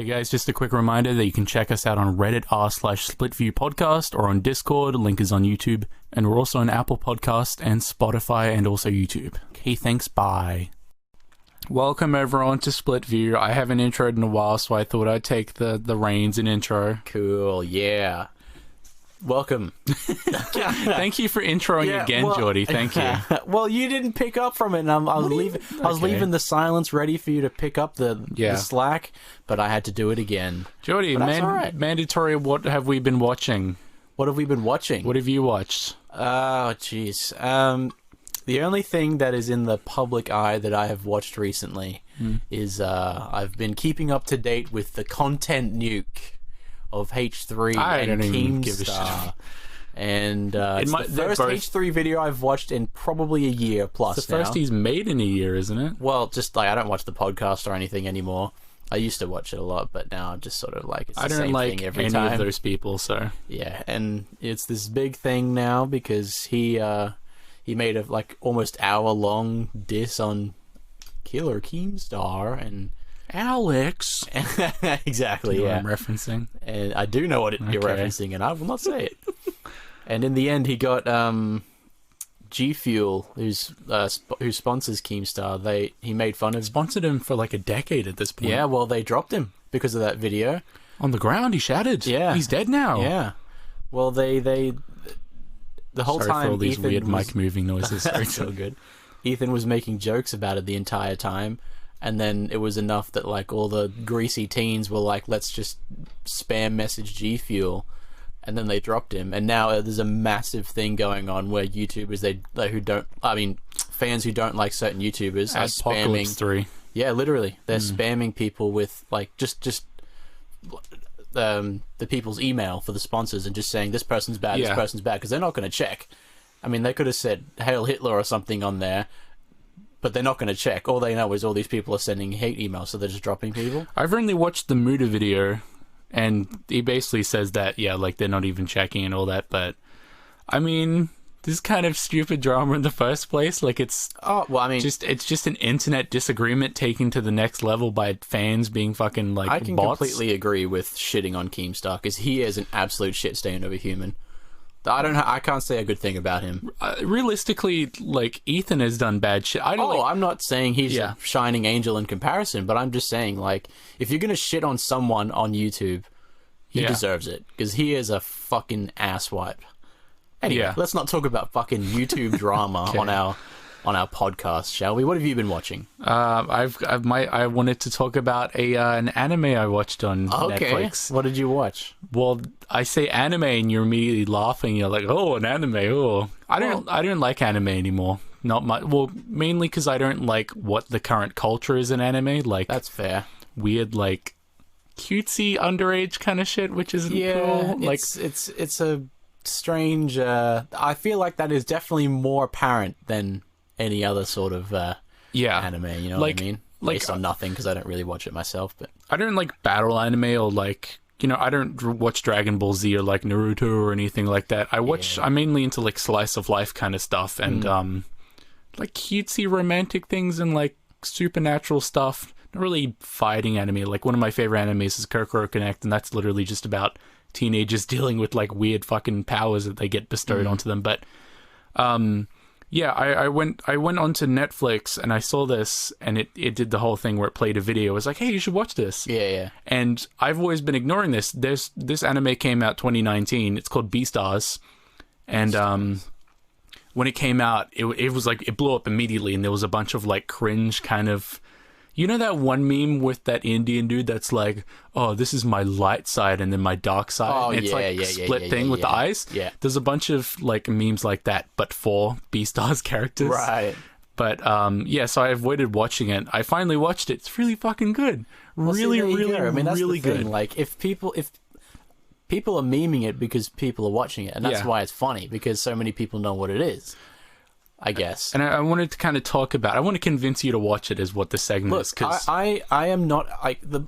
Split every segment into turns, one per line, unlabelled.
Hey guys, just a quick reminder that you can check us out on Reddit r/SplitViewPodcast or on Discord, link is on YouTube, and we're also on Apple Podcast and Spotify and also YouTube. Okay, thanks, bye. Welcome everyone to Split View. I haven't introed in a while, so I thought I'd take the reins and intro.
Cool, yeah. Welcome.
Thank you for introing again, Geordie. Thank you.
Well, you didn't pick up from it, and I was leaving the silence ready for you to pick up the slack, but I had to do it again.
Geordie, mandatory. What have we been watching?
What have we been watching?
What have you watched?
Oh, jeez. The only thing that is in the public eye that I have watched recently is I've been keeping up to date with the content nuke of H3 and Keemstar. And it's the first H3 video I've watched in probably a year plus.
It's the first he's made in a year, isn't it?
Well, just like I don't watch the podcast or anything anymore. I used to watch it a lot, but now I'm just sort of like it's the same thing every time. I don't like any of those
people, so
yeah. And it's this big thing now because he made a like almost hour-long diss on Killer Keemstar and
Alex.
Exactly,
you know what I'm referencing.
And I do know what you're referencing, and I will not say it. And in the end, he got G Fuel, who sponsors Keemstar. He made fun of
sponsored him for like a decade at this point.
Yeah, well, they dropped him because of that video.
On the ground, he shattered.
Yeah,
he's dead now.
Yeah. Well, the whole time
for all these
Ethan
weird mic moving noises.
That's so good. Ethan was making jokes about it the entire time. And then it was enough that like all the greasy teens were like, let's just spam message G Fuel, and then they dropped him. And now there's a massive thing going on where YouTubers fans who don't like certain YouTubers are spamming.
3.
Yeah, literally, they're spamming people with like just the people's email for the sponsors and just saying this person's bad, this person's bad, because they're not going to check. I mean, they could have said Hail Hitler or something on there. But they're not going to check. All they know is all these people are sending hate emails, so they're just dropping people.
I've only watched the Muda video, and he basically says that, like, they're not even checking and all that, but, I mean, this is kind of stupid drama in the first place. Like, it's...
Oh, well, I mean...
It's just an internet disagreement taken to the next level by fans being fucking, like,
I can
bots.
Completely agree with shitting on Keemstar, because he is an absolute shit stain of a human. I can't say a good thing about him.
Realistically, like, Ethan has done bad shit.
I'm not saying he's a shining angel in comparison, but I'm just saying, like, if you're gonna shit on someone on YouTube, he deserves it, because he is a fucking asswipe. Anyway, let's not talk about fucking YouTube drama on our podcast, shall we? What have you been watching?
I wanted to talk about an anime I watched on Netflix.
What did you watch?
Well, I say anime and you're immediately laughing. You're like, "Oh, an anime." Oh, I don't like anime anymore. Not much. Well, mainly because I don't like what the current culture is in anime. Like,
that's fair.
Weird, like, cutesy underage kind of shit, which isn't cool. Like,
it's a strange. I feel like that is definitely more apparent than any other sort of anime, you know what I mean? Based on nothing, because I don't really watch it myself. But
I don't like battle anime or like, I don't watch Dragon Ball Z or like Naruto or anything like that. I'm mainly into like slice of life kind of stuff and like cutesy romantic things and like supernatural stuff. Not really fighting anime. Like one of my favorite animes is Kokoro Connect, and that's literally just about teenagers dealing with like weird fucking powers that they get bestowed onto them. But I went onto Netflix and I saw this, and it did the whole thing where it played a video. It was like, hey, you should watch this.
Yeah.
And I've always been ignoring this. This anime came out 2019. It's called Beastars. And when it came out, it was like, it blew up immediately, and there was a bunch of like cringe kind of... You know that one meme with that Indian dude that's like, oh, this is my light side and then my dark side?
Oh,
and it's like a split thing with the eyes.
Yeah.
There's a bunch of like memes like that, but for Beastars characters.
Right.
But so I avoided watching it. I finally watched it. It's really fucking good. Really good.
Like if people are memeing it because people are watching it, and that's why it's funny, because so many people know what it is. I guess.
And I wanted to kind of talk about... I want to convince you to watch it is what the segment is.
Cause... I am not...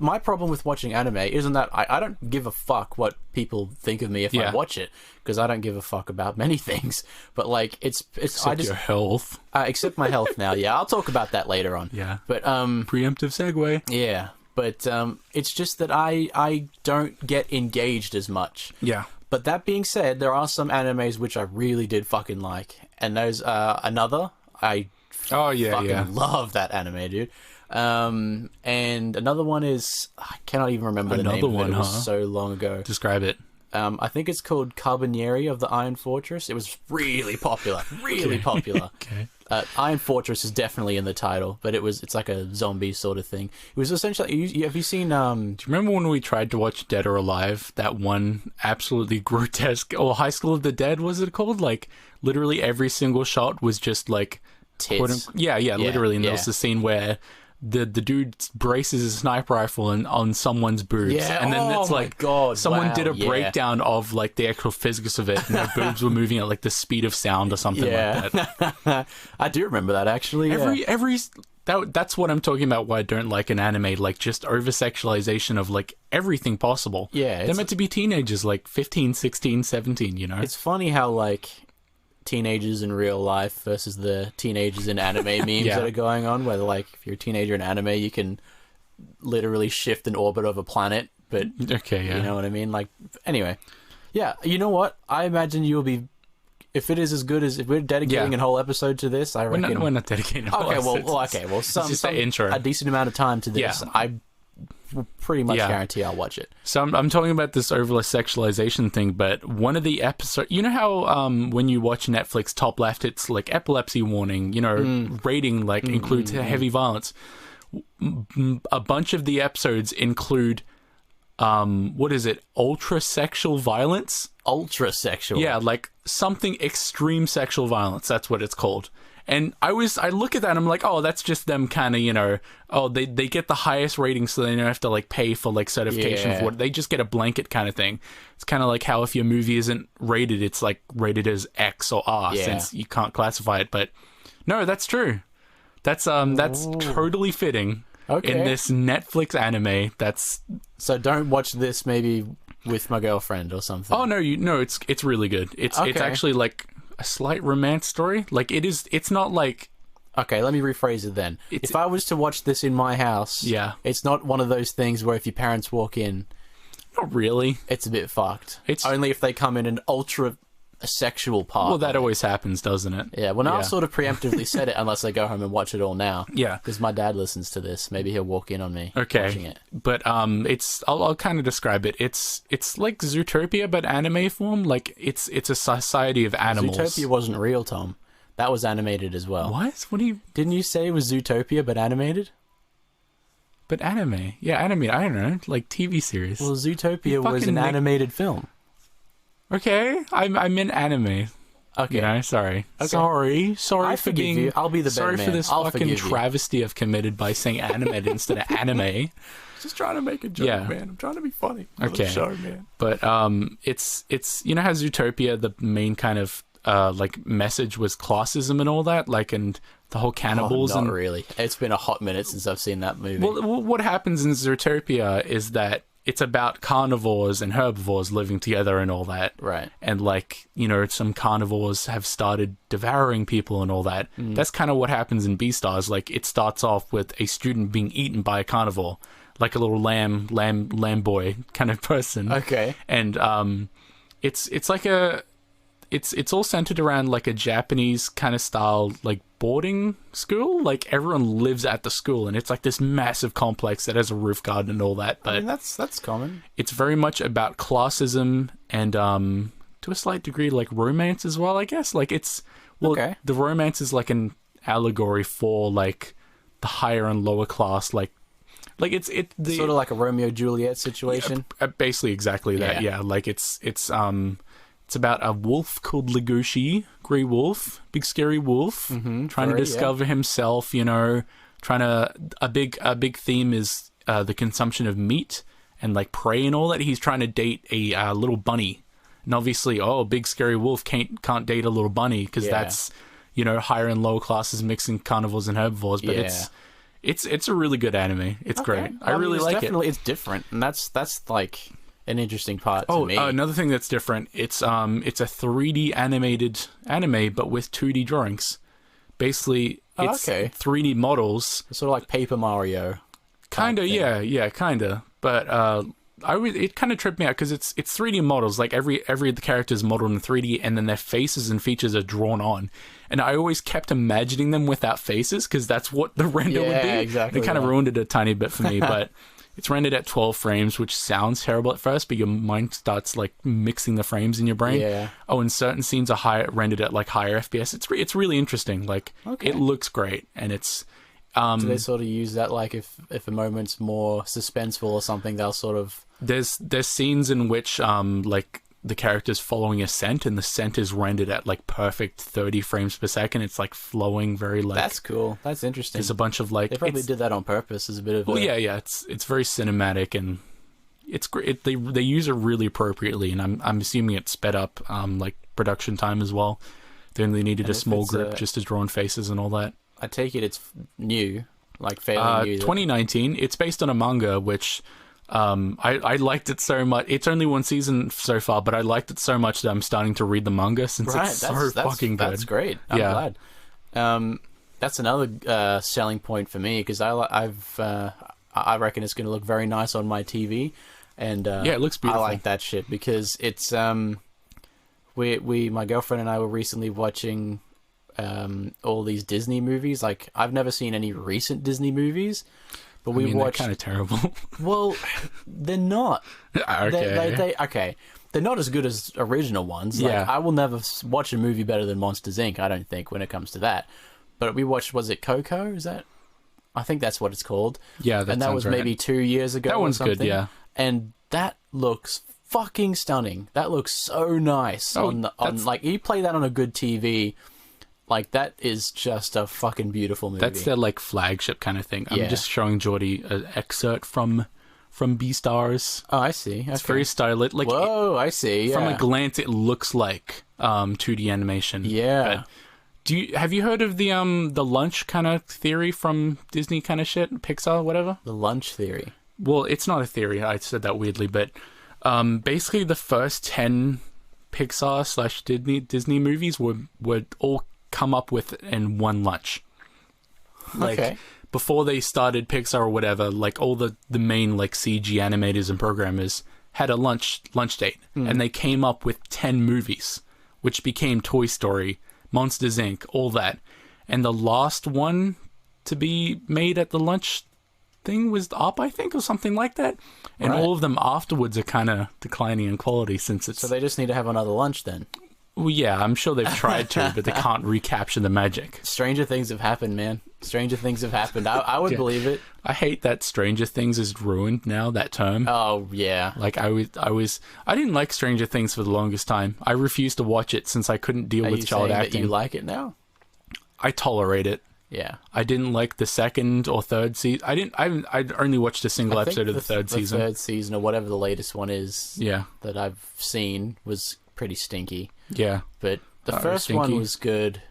my problem with watching anime isn't that... I don't give a fuck what people think of me if I watch it, because I don't give a fuck about many things. But, like, it's
except your health.
Except my health now, yeah. I'll talk about that later on.
Yeah.
But,
preemptive segue.
Yeah. But it's just that I don't get engaged as much.
Yeah.
But that being said, there are some animes which I really did fucking like. And there's another. I fucking love that anime, dude. And another one is... I cannot even remember the name of it. It was so long ago.
Describe it.
I think it's called Carbonieri of the Iron Fortress. It was really popular. Really popular.
Okay.
Iron Fortress is definitely in the title, but it's like a zombie sort of thing. It was essentially... have you seen...
Do you remember when we tried to watch Dead or Alive? That one absolutely grotesque... Or High School of the Dead, was it called? Like, literally every single shot was just like...
Tits.
Yeah, literally. And there was the scene where... The dude braces his sniper rifle on someone's boobs, and then it's like someone did a breakdown of like the actual physics of it, and their boobs were moving at like the speed of sound or something like that.
I do remember that actually.
That's what I'm talking about. Why I don't like an anime, like just over sexualization of like everything possible.
Yeah,
they're meant to be teenagers, like 15, 16, 17. You know,
it's funny how like teenagers in real life versus the teenagers in anime memes that are going on, where like if you're a teenager in anime you can literally shift an orbit of a planet, but you know what I mean. Like, anyway, you know what, I imagine you'll be, if it is as good as, if we're dedicating a whole episode to this, I reckon
we're not dedicating
a decent amount of time to this. I pretty much guarantee I'll watch it.
So I'm talking about this over sexualization thing, but one of the episodes, you know how when you watch Netflix, top left, it's like epilepsy warning, you know, rating like includes heavy violence. A bunch of the episodes include what is it, ultra sexual violence?
Ultra sexual?
Yeah, like something extreme sexual violence, that's what it's called. And I look at that and I'm like, oh, that's just them kind of, you know, oh, they get the highest rating so they don't have to like pay for like certification for it. They just get a blanket kind of thing. It's kind of like how if your movie isn't rated, it's like rated as X or R since you can't classify it. But no, that's true. That's totally fitting in this Netflix anime.
So don't watch this maybe with my girlfriend or something.
Oh no, it's really good. It's actually like a slight romance story. Like it's not like...
Okay, let me rephrase it then. If I was to watch this in my house, it's not one of those things where if your parents walk in...
Not really.
It's a bit fucked. It's only if they come in an ultra sexual part.
Well, that always happens, doesn't it?
Yeah, well, now I've sort of preemptively said it, unless they go home and watch it all now.
Yeah.
Because my dad listens to this. Maybe he'll walk in on me watching it.
But I'll kind of describe it. It's like Zootopia, but anime form. Like, it's a society of animals.
Zootopia wasn't real, Tom. That was animated as well.
What? What do you...
Didn't you say it was Zootopia, but animated?
But anime. Yeah, anime. I don't know. Like TV series.
Well, Zootopia was an animated film.
Okay, I meant anime.
Okay,
you know, sorry. Okay. Sorry
I
for
forgive
being.
you. I'll be the better man.
Sorry for this fucking travesty I've committed by saying animated instead of anime.
Just trying to make a joke, man. I'm trying to be funny.
Okay,
show, man.
But it's you know how Zootopia, the main kind of like message was classism and all that, like, and the whole cannibals.
Not really. It's been a hot minute since I've seen that movie.
Well, what happens in Zootopia is that it's about carnivores and herbivores living together and all that.
Right.
And like, you know, some carnivores have started devouring people and all that. That's kind of what happens in Beastars. Like, it starts off with a student being eaten by a carnivore, like a little lamb boy kind of person.
Okay.
And it's like it's all centered around like a Japanese kind of style, like boarding school. Like, everyone lives at the school, and it's like this massive complex that has a roof garden and all that. But
I mean, that's common.
It's very much about classism and to a slight degree like romance as well, I guess. Like, it's the romance is like an allegory for like the higher and lower class, like it's
sort of like a Romeo Juliet situation.
Basically exactly that. Yeah, like it's about a wolf called Legoshi, Grey Wolf, big scary wolf, trying to discover himself, you know, a big theme is the consumption of meat and like prey and all that. He's trying to date a little bunny. And obviously, a big scary wolf can't date a little bunny because that's, you know, higher and lower classes mixing carnivores and herbivores. But it's a really good anime. It's great. I really like it.
It's different, and that's like an interesting part to me.
Another thing that's different, it's a 3D animated anime, but with 2D drawings. Basically, it's 3D models.
It's sort of like Paper Mario.
Kinda, yeah, kinda. But it kind of tripped me out because it's 3D models. Like every the character is modeled in 3D, and then their faces and features are drawn on. And I always kept imagining them without faces because that's what the render would be.
Exactly.
It kind of ruined it a tiny bit for me, but it's rendered at 12 frames, which sounds terrible at first, but your mind starts like mixing the frames in your brain.
Yeah.
Oh, and certain scenes are rendered at like higher FPS. It's really interesting. Like it looks great, and it's.
Do they sort of use that, like if a moment's more suspenseful or something, they'll sort of...
There's scenes in which like the character's following a scent, and the scent is rendered at like perfect 30 frames per second. It's like flowing very like...
That's cool. That's interesting.
There's a bunch of like...
They probably did that on purpose as a bit of
Well, yeah. It's very cinematic, and it's great. They use it really appropriately, and I'm assuming it sped up like production time as well. They only needed a small group just to draw in faces and all that.
I take it it's new, like fairly new.
2019. It's based on a manga, which I liked it so much. It's only one season so far, but I liked it so much that I'm starting to read the manga since it's so fucking good.
That's great. I'm glad. That's another selling point for me because I reckon it's going to look very nice on my TV, and
it looks beautiful.
I like that shit because it's my girlfriend and I were recently watching. All these Disney movies. Like, I've never seen any recent Disney movies, but we watched...
They're kind of terrible.
Well, they're not.
Okay.
They're not as good as original ones. Like, I will never watch a movie better than Monsters, Inc., I don't think, when it comes to that. But we watched, was it Coco? Is that... I think that's what it's called.
Yeah,
and that was maybe 2 years ago.
That one's good, yeah.
And that looks fucking stunning. That looks so nice. Like, you play that on a good TV... Like, that is just a fucking beautiful movie.
That's their, like, flagship kind of thing. I'm just showing Geordie an excerpt from Beastars.
Oh, I see. Okay.
It's very stylish. Like,
whoa, I see.
From a glance, it looks like 2D animation.
Yeah.
But have you heard of the lunch kind of theory from Disney kind of shit? Pixar, whatever?
The lunch theory?
Well, it's not a theory. I said that weirdly, but basically the first 10 Pixar/Disney movies were all come up with in one lunch. Like before they started Pixar or whatever, like all the main like CG animators and programmers had a lunch date, and they came up with 10 movies, which became Toy Story, Monsters Inc., all that. And the last one to be made at the lunch thing was Up, I think, or something like that. And all of them afterwards are kind of declining in quality since it's...
So they just need to have another lunch then?
Well, yeah, I'm sure they've tried to, but they can't recapture the magic.
Stranger things have happened, man. Stranger things have happened. I would believe it.
I hate that Stranger Things is ruined now, that term.
Oh, yeah.
Like, I didn't like Stranger Things for the longest time. I refused to watch it since I couldn't deal with child acting.
That you like it now?
I tolerate it.
Yeah.
I didn't like the second or third season. I only watched a single episode of the third season.
The third season, or whatever the latest one is that I've seen, was pretty stinky.
Yeah.
But the first one was good.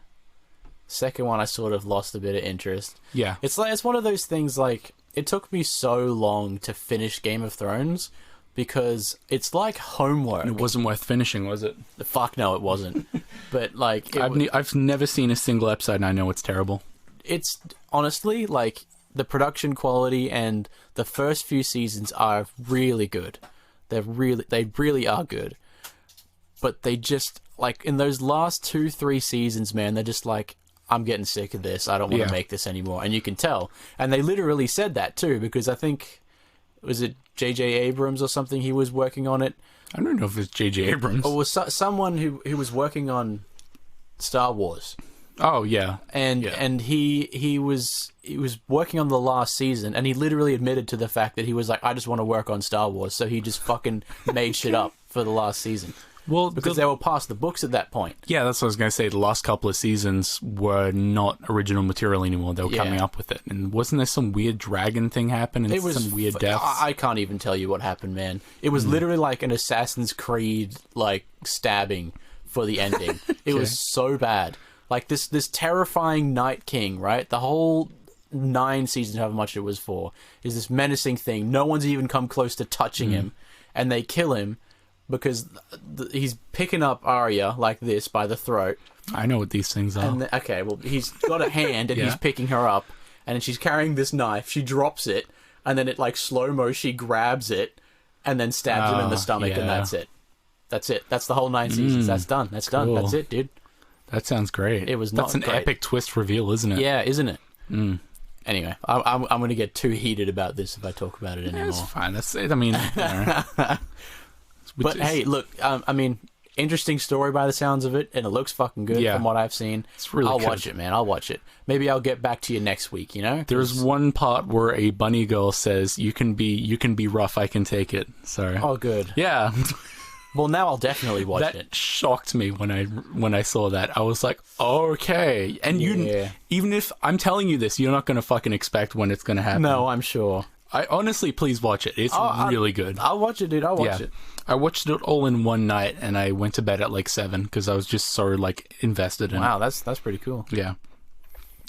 Second one, I sort of lost a bit of interest.
Yeah.
It's one of those things, like, it took me so long to finish Game of Thrones because it's like homework.
It wasn't worth finishing, was it?
Fuck no, it wasn't. But, like...
I've never seen a single episode and I know it's terrible.
It's, honestly, like, the production quality and the first few seasons are really good. They really are good. But they just, like, in those last 2-3 seasons, man, they're just like, I'm getting sick of this. I don't want to make this anymore. And you can tell. And they literally said that, too, because I think, was it J.J. Abrams or something? He was working on it.
I don't know if it's J.J. Abrams.
Or it was someone who was working on Star Wars.
Oh, yeah.
And he was working on the last season, and he literally admitted to the fact that he was like, I just want to work on Star Wars. So he just fucking made shit up for the last season. Well, because they were past the books at that point.
Yeah, that's what I was going to say. The last couple of seasons were not original material anymore. They were coming up with it. And wasn't there some weird dragon thing happen? And it was some weird deaths?
I can't even tell you what happened, man. It was literally like an Assassin's Creed, like, stabbing for the ending. It was so bad. Like, this terrifying Night King, right? The whole 9 seasons, however much it was for, is this menacing thing. No one's even come close to touching him. And they kill him. Because he's picking up Arya like this by the throat.
I know what these things are.
Well, he's got a hand and he's picking her up. And she's carrying this knife. She drops it. and then it like slow-mo, she grabs it and then stabs him in the stomach, and that's it. That's it. That's the whole 9 seasons. That's done. That's done.
Cool.
That's it, dude.
That sounds great.
It was not
That's an
great.
epic twist reveal, isn't it?
Yeah, isn't it? Anyway, I'm going to get too heated about this if I talk about it anymore.
It's fine. That's it. I mean, you know.
But hey, look, I mean, interesting story by the sounds of it, and it looks fucking good from what I've seen.
It's really
I'll
good.
watch it, man. I'll watch it. Maybe I'll get back to you next week, you know?
There's one part where a bunny girl says, you can be rough, I can take it. So
Oh, good.
yeah.
Well, now I'll definitely watch
That
it.
shocked me when I saw that. I was like, okay. And you, even if I'm telling you this, you're not going to fucking expect when it's going to happen.
No, I'm sure.
I honestly, please watch it. It's really good.
I'll watch it, dude. I'll watch it.
I watched it all in one night, and I went to bed at like 7 because I was just so like invested in
Wow, that's pretty cool.
it. Yeah.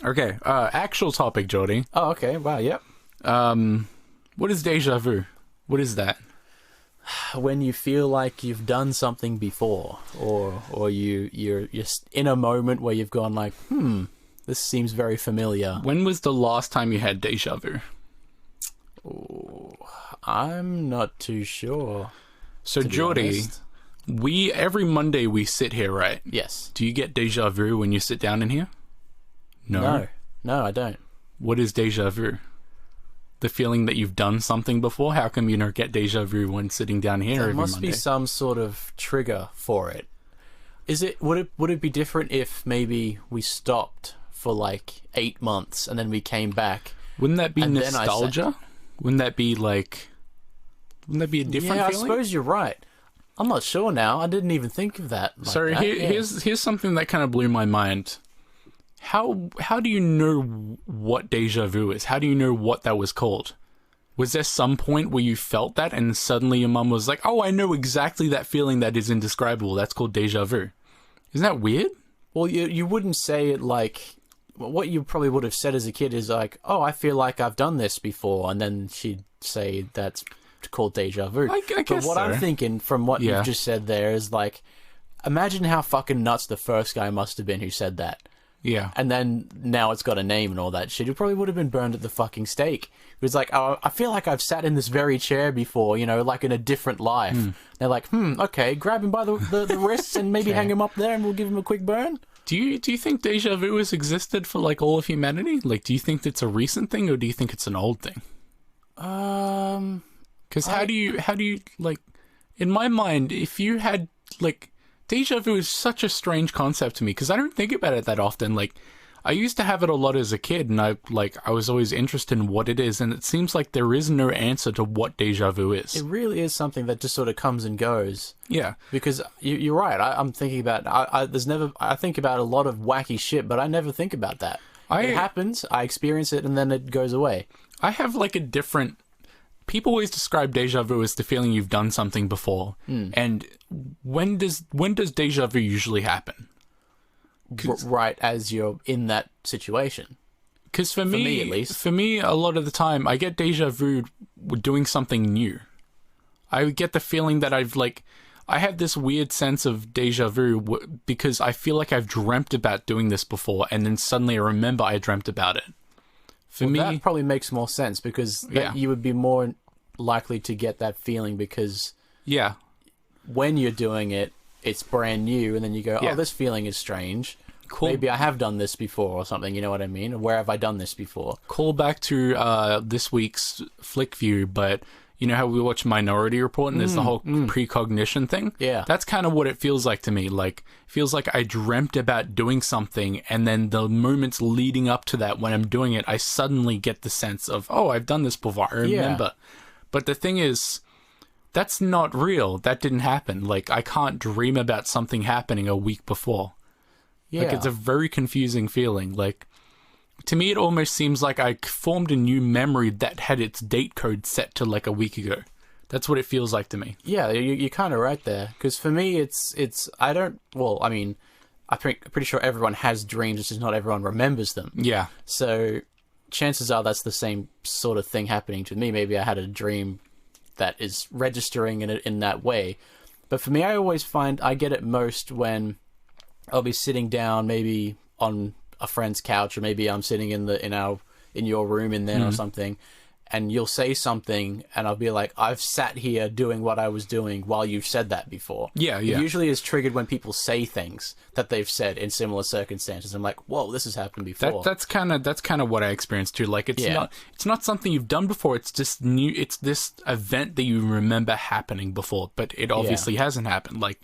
Okay. Actual topic, Jody.
Oh, okay. Wow, yep.
What is deja vu? What is that?
When you feel like you've done something before, or you're just in a moment where you've gone like, this seems very familiar.
When was the last time you had deja vu?
I'm not too sure.
So,
to be
Jody,
honest.
every Monday we sit here, right?
Yes.
Do you get deja vu when you sit down in here? No.
No, I don't.
What is deja vu? The feeling that you've done something before? How come you don't get deja vu when sitting down here
There
every
must
Monday?
be some sort of trigger for it. Would it be different if maybe we stopped for like 8 months and then we came back?
Wouldn't that be
and then I
nostalgia? Wouldn't that be a different
Yeah, I
feeling?
suppose you're right. I'm not sure now. I didn't even think of that. Like
So
that.
here's something that kind of blew my mind. How do you know what deja vu is? How do you know what that was called? Was there some point where you felt that and suddenly your mum was like, oh, I know exactly that feeling that is indescribable. That's called deja vu. Isn't that weird?
Well, you wouldn't say it like... What you probably would have said as a kid is like, oh, I feel like I've done this before. And then she'd say that's called deja vu.
I
But
guess
what
so.
I'm thinking from what
Yeah.
you've just said there is like, imagine how fucking nuts the first guy must have been who said that.
Yeah.
And then now it's got a name and all that shit. It probably would have been burned at the fucking stake. It was like, oh, I feel like I've sat in this very chair before, you know, like in a different life. They're like, okay, grab him by the wrists and maybe hang him up there and we'll give him a quick burn.
Do you think deja vu has existed for like all of humanity? Like, do you think it's a recent thing or do you think it's an old thing? Because how do you like? In my mind, if you had like deja vu is such a strange concept to me because I don't think about it that often. Like, I used to have it a lot as a kid, and I was always interested in what it is, and it seems like there is no answer to what deja vu is.
It really is something that just sort of comes and goes.
Yeah,
Because you're right. I'm thinking about. I think about a lot of wacky shit, but I never think about that. It happens. I experience it, and then it goes away.
I have like a different. People always describe deja vu as the feeling you've done something before, and when does deja vu usually happen?
Right as you're in that situation.
Because for
me,
me,
at least.
for me, a lot of the time, I get deja vu with doing something new. I get the feeling that I have this weird sense of deja vu because I feel like I've dreamt about doing this before, and then suddenly I remember I dreamt about it. For me,
That probably makes more sense because you would be more likely to get that feeling because
yeah,
when you're doing it, it's brand new, and then you go,
Yeah.
oh, this feeling is strange.
Cool.
Maybe I have done this before or something, you know what I mean? Or where have I done this before?
Call back to this week's Flick View, but you know how we watch Minority Report and there's the whole precognition thing?
Yeah.
That's kind of what it feels like to me. Like, it feels like I dreamt about doing something, and then the moments leading up to that, when I'm doing it, I suddenly get the sense of, oh, I've done this before. I remember. But the thing is, that's not real. That didn't happen. Like, I can't dream about something happening a week before.
Yeah.
Like, it's a very confusing feeling. Like, to me, it almost seems like I formed a new memory that had its date code set to like a week ago. That's what it feels like to me.
Yeah, you're kind of right there. Because for me, I don't, well, I mean, I'm pretty sure everyone has dreams, it's just not everyone remembers them.
Yeah.
So chances are that's the same sort of thing happening to me. Maybe I had a dream that is registering in that way. But for me, I always find I get it most when I'll be sitting down maybe on a friend's couch, or maybe I'm sitting in your room in there or something, and you'll say something, and I'll be like, I've sat here doing what I was doing while you've said that before.
Yeah.
It usually is triggered when people say things that they've said in similar circumstances. I'm like, whoa, this has happened before.
That's kind of what I experienced too. Like it's not something you've done before. It's just new. It's this event that you remember happening before, but it obviously hasn't happened. Like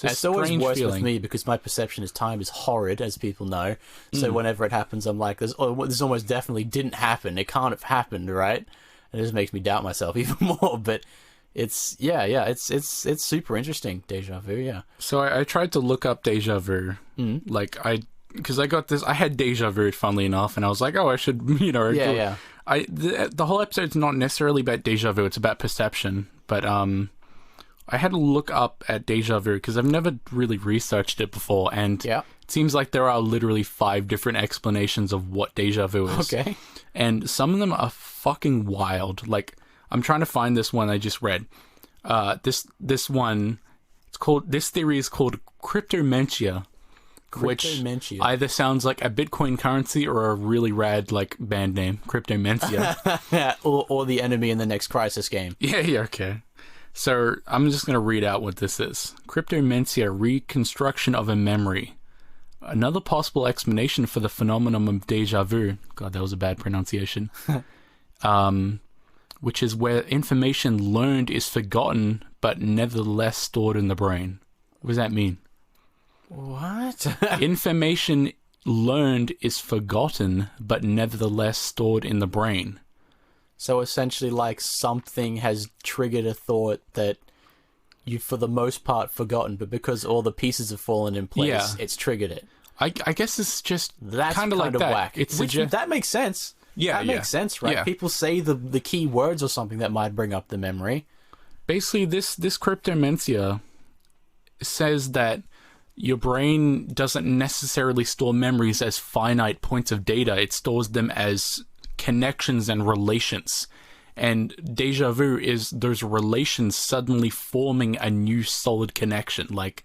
it's always worse with me because my perception of time is horrid, as people know. So whenever it happens, I'm like, this almost definitely didn't happen. It can't have happened, right? And it just makes me doubt myself even more. But it's super interesting, Deja Vu. Yeah.
So I tried to look up Deja Vu, because I had Deja Vu, funnily enough, and I was like, oh, I should, the whole episode's not necessarily about Deja Vu; it's about perception, but I had to look up at Deja Vu because I've never really researched it before, and it seems like there are literally 5 different explanations of what Deja Vu is. Okay. And some of them are fucking wild. Like, I'm trying to find this one I just read. This one, this theory is called cryptomentia, which either sounds like a Bitcoin currency or a really rad, like, band name, cryptomentia.
or the enemy in the next Crisis game.
Yeah, okay. So I'm just going to read out what this is. Cryptomentia, reconstruction of a memory. Another possible explanation for the phenomenon of deja vu. God, that was a bad pronunciation. Which is where information learned is forgotten, but nevertheless stored in the brain. What does that mean?
What?
Information learned is forgotten, but nevertheless stored in the brain.
So essentially, like, something has triggered a thought that you've, for the most part, forgotten, but because all the pieces have fallen in place, it's triggered it.
I guess it's just
kind of that.
Whack.
That makes sense.
Yeah,
that makes sense, right? Yeah. People say the key words or something that might bring up the memory.
Basically, this cryptomentia says that your brain doesn't necessarily store memories as finite points of data. It stores them as connections and relations, and deja vu is those relations suddenly forming a new solid connection. Like,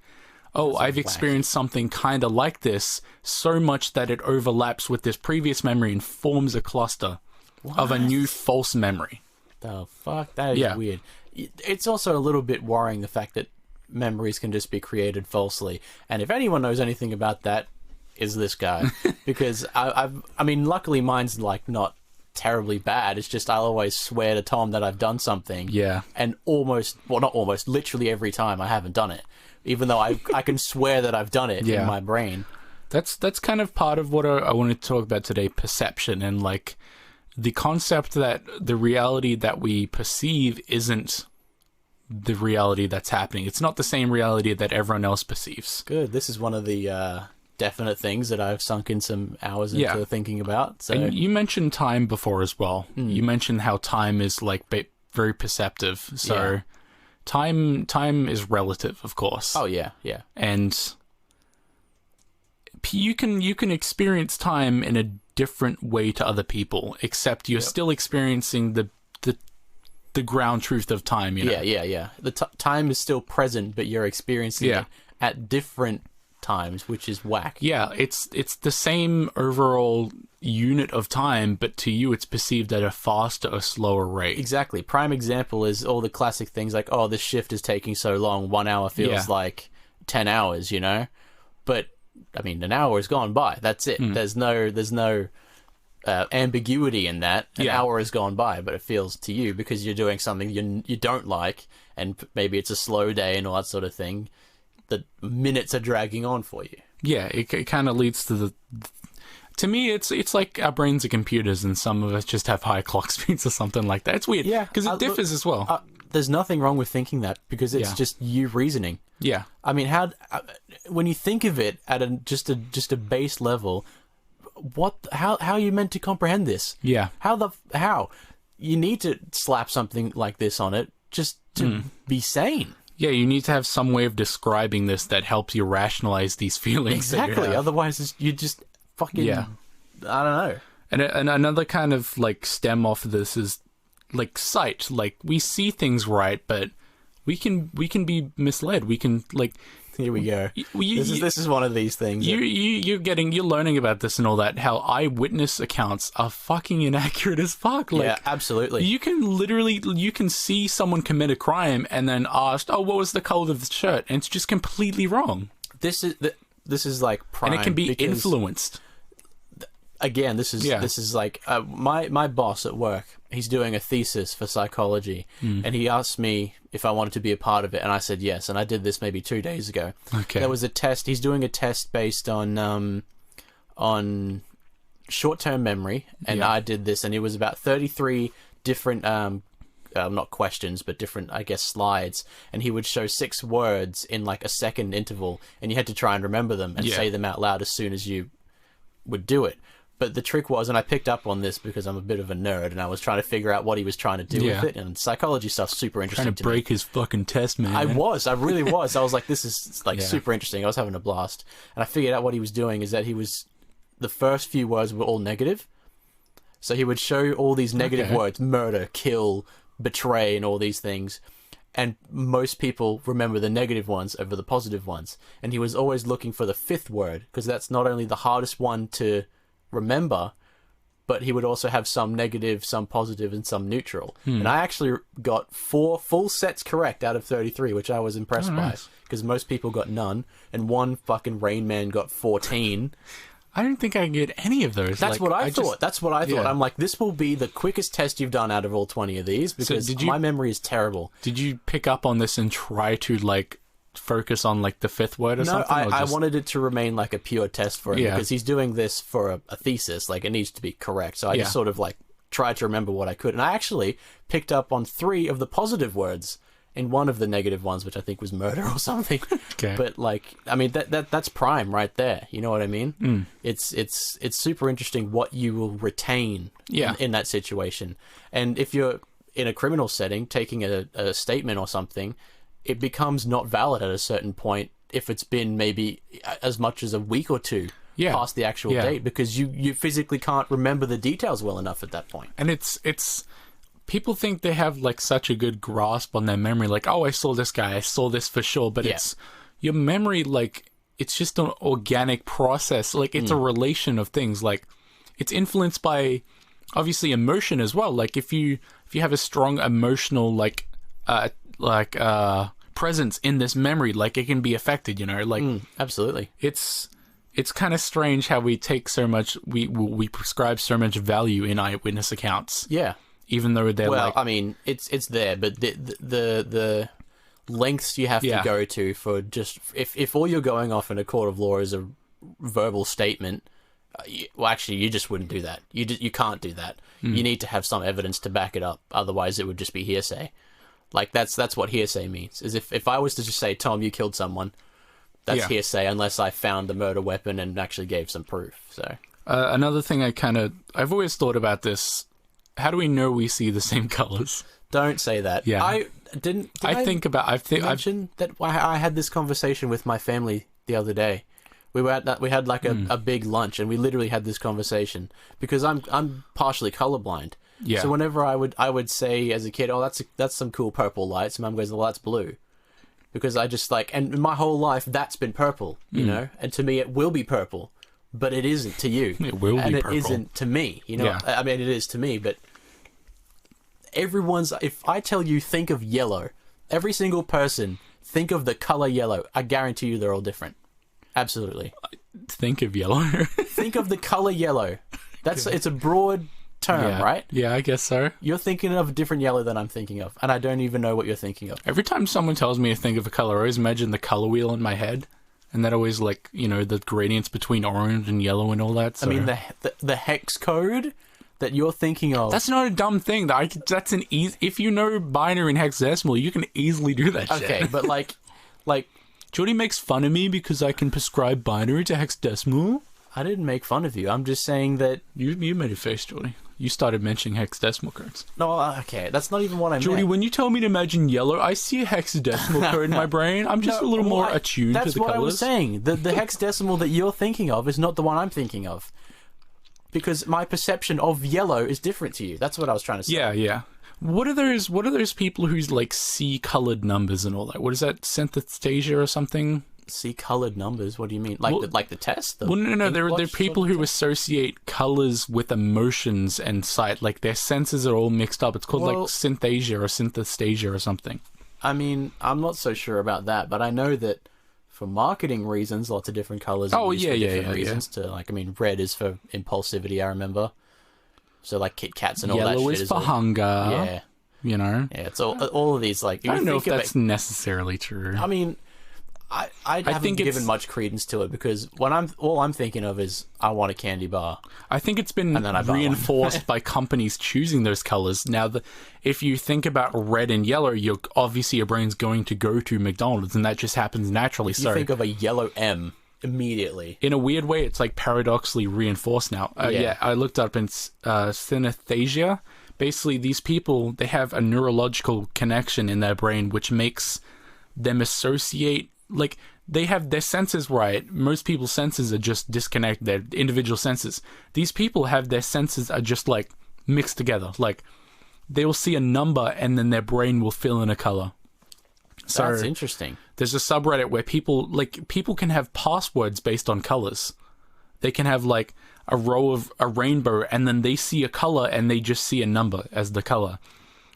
oh, I've experienced something kind of like this, so much that it overlaps with this previous memory and forms a cluster of a new false memory.
The fuck? That is weird. It's also a little bit worrying, the fact that memories can just be created falsely, and if anyone knows anything about that, is this guy. Because I mean, luckily mine's like not terribly bad. It's just I'll always swear to Tom that I've done something. Yeah. And literally every time I haven't done it. Even though I can swear that I've done it in my brain.
That's kind of part of what I wanted to talk about today, perception, and like the concept that the reality that we perceive isn't the reality that's happening. It's not the same reality that everyone else perceives.
Good. This is one of the definite things that I've sunk in some hours into thinking about. So,
and you mentioned time before as well. You mentioned how time is like very perceptive. So time is relative, of course.
Oh yeah.
And you can experience time in a different way to other people, except you're still experiencing the ground truth of time. You know?
Yeah. The time is still present, but you're experiencing it at different times, which is whack.
Yeah, it's the same overall unit of time, but to you it's perceived at a faster or slower rate.
Exactly. Prime example is all the classic things like, oh, this shift is taking so long, 1 hour feels like 10 hours, you know? But I mean, an hour has gone by. That's it. There's no ambiguity in that. An hour has gone by, but it feels to you, because you're doing something you don't like, and maybe it's a slow day and all that sort of thing, the minutes are dragging on for you.
Yeah, it kind of leads to to me, it's like our brains are computers, and some of us just have high clock speeds or something like that. It's weird, because it differs as well.
There's nothing wrong with thinking that, because it's just you reasoning. Yeah, I mean, when you think of it at just a base level, how are you meant to comprehend this? Yeah, how you need to slap something like this on it just to be sane.
Yeah, you need to have some way of describing this that helps you rationalize these feelings.
Exactly. Otherwise, you just fucking... I don't know.
And another kind of, like, stem off of this is, like, sight. Like, we see things right, but we can be misled. We can, like...
Here we go. This is one of these things.
You're learning about this and all that. How eyewitness accounts are fucking inaccurate as fuck. Like,
yeah, absolutely.
You can see someone commit a crime and then ask, "Oh, what was the color of the shirt?" And it's just completely wrong.
This is like prime,
and it can be influenced.
Again, this is like my boss at work. He's doing a thesis for psychology, and he asked me if I wanted to be a part of it, and I said yes. And I did this maybe 2 days ago.
Okay.
There was a test. He's doing a test based on short-term memory, and I did this, and it was about 33 different not questions, but different, I guess, slides, and he would show 6 words in like a second interval, and you had to try and remember them and say them out loud as soon as you would do it. But the trick was, and I picked up on this because I'm a bit of a nerd, and I was trying to figure out what he was trying to do with it, and psychology stuff's super interesting
Trying to break his fucking test, man.
I really was. I was like, this is like super interesting. I was having a blast. And I figured out what he was doing is that the first few words were all negative. So he would show all these negative words, murder, kill, betray, and all these things. And most people remember the negative ones over the positive ones. And he was always looking for the 5th word, because that's not only the hardest one to remember, but he would also have some negative, some positive, and some neutral. And I actually got 4 full sets correct out of 33, which I was impressed by, because most people got none, and one fucking Rain Man got 14.
I don't think I can get any of those.
That's what I thought. That's what I thought. I'm like, this will be the quickest test you've done out of all 20 of these, because my memory is terrible.
Did you pick up on this and try to, like, focus on like the 5th word or something?
No, I wanted it to remain like a pure test for him, because he's doing this for a thesis. Like, it needs to be correct. So I just sort of like tried to remember what I could. And I actually picked up on 3 of the positive words in one of the negative ones, which I think was murder or something.
Okay.
But like, I mean, that's prime right there. You know what I mean? It's super interesting what you will retain in that situation. And if you're in a criminal setting, taking a statement or something, it becomes not valid at a certain point if it's been maybe as much as a week or 2 past the actual date, because you physically can't remember the details well enough at that point.
And it's people think they have like such a good grasp on their memory, like, oh, I saw this guy, I saw this for sure, but it's your memory, like, it's just an organic process, like it's a relation of things, like it's influenced by obviously emotion as well. Like if you have a strong emotional presence in this memory, like it can be affected, you know, like
absolutely.
It's kind of strange how we take so much, we prescribe so much value in eyewitness accounts. Yeah. Even though they're
I mean, it's there, but the lengths you have to go to for just if all you're going off in a court of law is a verbal statement, actually you just wouldn't do that. You can't do that. You need to have some evidence to back it up. Otherwise, it would just be hearsay. Like that's what hearsay means. Is if I was to just say, Tom, you killed someone, that's hearsay unless I found the murder weapon and actually gave some proof. So
another thing I've always thought about this. How do we know we see the same colors?
Don't say that.
Yeah.
I mentioned that I had this conversation with my family the other day. We had like a big lunch, and we literally had this conversation because I'm partially colorblind. Yeah. So whenever I would say as a kid, oh, that's some cool purple lights, Mum goes, well, that's blue. Because I just like, and my whole life that's been purple, you know, and to me it will be purple. But it isn't to you.
It will be purple.
And it isn't to me. You know, I mean, it is to me, but if I tell you think of yellow, every single person think of the color yellow, I guarantee you they're all different. Absolutely.
Think of yellow?
Think of the color yellow. It's a broad term, right?
Yeah, I guess so.
You're thinking of a different yellow than I'm thinking of, and I don't even know what you're thinking of.
Every time someone tells me to think of a color, I always imagine the color wheel in my head. And that always, like, you know, the gradients between orange and yellow and all that. So.
I mean, the hex code that you're thinking of.
That's not a dumb thing. That's an easy. If you know binary and hexadecimal, you can easily do that shit.
Okay, but like,
Jordy makes fun of me because I can prescribe binary to hexadecimal.
I didn't make fun of you. I'm just saying that
you made a face, Jordy. You started mentioning hexadecimal codes.
No, okay, that's not even what I meant.
Jordy, when you tell me to imagine yellow, I see a hexadecimal code in my brain. I'm just a little more attuned to the colors.
That's what I was saying. The hexadecimal that you're thinking of is not the one I'm thinking of. Because my perception of yellow is different to you. That's what I was trying to say.
Yeah. What are those people who like see colored numbers and all that? What is that, synesthesia or something?
See colored numbers? What do you mean? Like the test?
Well, no. There are
English
people
sort of
who associate colors with emotions and sight. Like their senses are all mixed up. It's called like synthesia or synesthesia or something.
I mean, I'm not so sure about that, but I know that for marketing reasons, lots of different colors are used for different reasons. To like, I mean, red is for impulsivity. I remember. So like Kit Kats and all that shit.
Yellow is for hunger.
Yeah.
You know.
Yeah. It's all of these like.
I don't know if that's necessarily true.
I mean. I haven't given much credence to it because all I'm thinking of is I want a candy bar.
I think it's been reinforced by companies choosing those colors. Now, if you think about red and yellow, obviously your brain's going to go to McDonald's, and that just happens naturally.
You think of a yellow M immediately.
In a weird way, it's like paradoxically reinforced now. Yeah, I looked up in synesthesia. Basically, these people, they have a neurological connection in their brain, which makes them associate. Like, they have their senses right. Most people's senses are just disconnected, their individual senses. These people have their senses are just, like, mixed together. Like, they will see a number and then their brain will fill in a color. So
that's interesting.
There's a subreddit where people can have passwords based on colors. They can have, like, a row of a rainbow and then they see a color and they just see a number as the color.